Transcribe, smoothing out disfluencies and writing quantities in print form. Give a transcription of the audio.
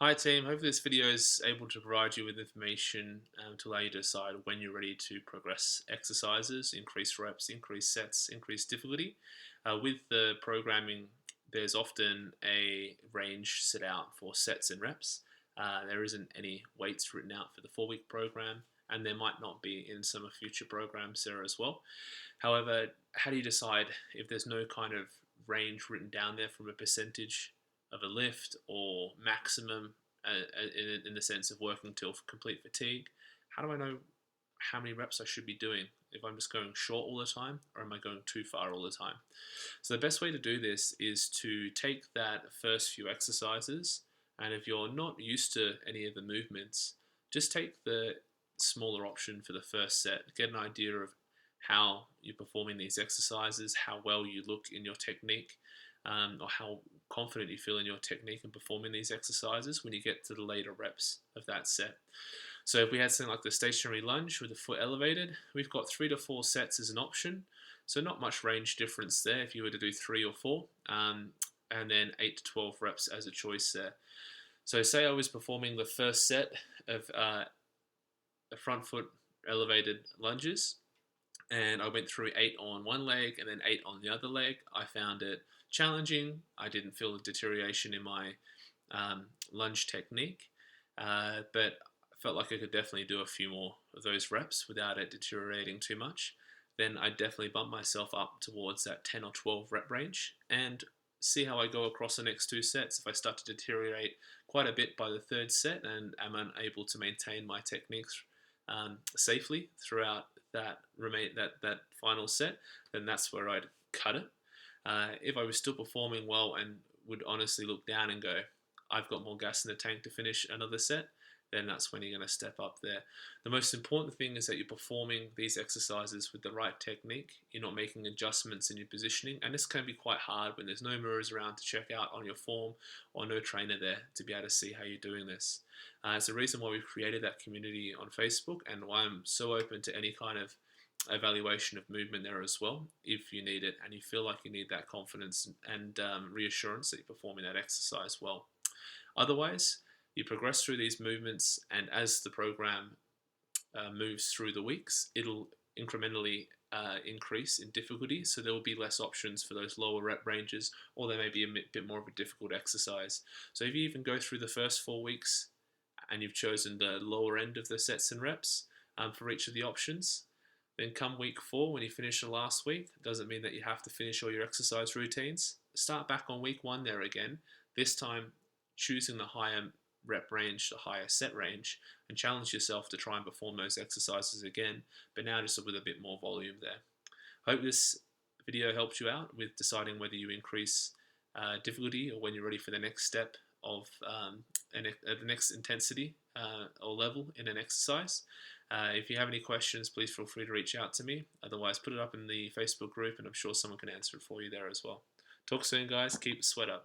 Hi team, hopefully this video is able to provide you with information to allow you to decide when you're ready to progress exercises, increase reps, increase sets, increase difficulty. With the programming, there's often a range set out for sets and reps. There isn't any weights written out for the 4-week program, and there might not be in some of future programs there as well. However, how do you decide if there's no kind of range written down there from a percentage of a lift or maximum in the sense of working till complete fatigue? How do I know how many reps I should be doing? If I'm just going short all the time, or am I going too far all the time? So the best way to do this is to take that first few exercises, and if you're not used to any of the movements, just take the smaller option for the first set. Get an idea of how you're performing these exercises, how well you look in your technique, or how confident you feel in your technique and performing these exercises when you get to the later reps of that set. So if we had something like the stationary lunge with the foot elevated, we've got 3 to 4 sets as an option. So not much range difference there if you were to do 3 or 4, and then 8 to 12 reps as a choice there. So say I was performing the first set of the front foot elevated lunges, and I went through 8 on one leg and then 8 on the other leg. I found it challenging. I didn't feel a deterioration in my lunge technique, but I felt like I could definitely do a few more of those reps without it deteriorating too much. Then I definitely bump myself up towards that 10 or 12 rep range and see how I go across the next 2 sets. If I start to deteriorate quite a bit by the 3rd set and am unable to maintain my techniques safely throughout that final set, then that's where I'd cut it. If I was still performing well and would honestly look down and go, I've got more gas in the tank to finish another set, then that's when you're going to step up there. The most important thing is that you're performing these exercises with the right technique. You're not making adjustments in your positioning, and this can be quite hard when there's no mirrors around to check out on your form or no trainer there to be able to see how you're doing this. It's the reason why we've created that community on Facebook, and why I'm so open to any kind of evaluation of movement there as well if you need it and you feel like you need that confidence and reassurance that you're performing that exercise well. Otherwise, you progress through these movements, and as the program moves through the weeks, it'll incrementally increase in difficulty, so there will be less options for those lower rep ranges, or there may be a bit more of a difficult exercise. So if you even go through the first 4 weeks and you've chosen the lower end of the sets and reps for each of the options, then come week 4, when you finish the last week, it doesn't mean that you have to finish all your exercise routines. Start back on week 1 there again, this time choosing the higher rep range, the higher set range, and challenge yourself to try and perform those exercises again, but now just with a bit more volume there. Hope this video helps you out with deciding whether you increase difficulty or when you're ready for the next step of the next intensity or level in an exercise. If you have any questions, please feel free to reach out to me. Otherwise, put it up in the Facebook group and I'm sure someone can answer it for you there as well. Talk soon, guys. Keep the sweat up.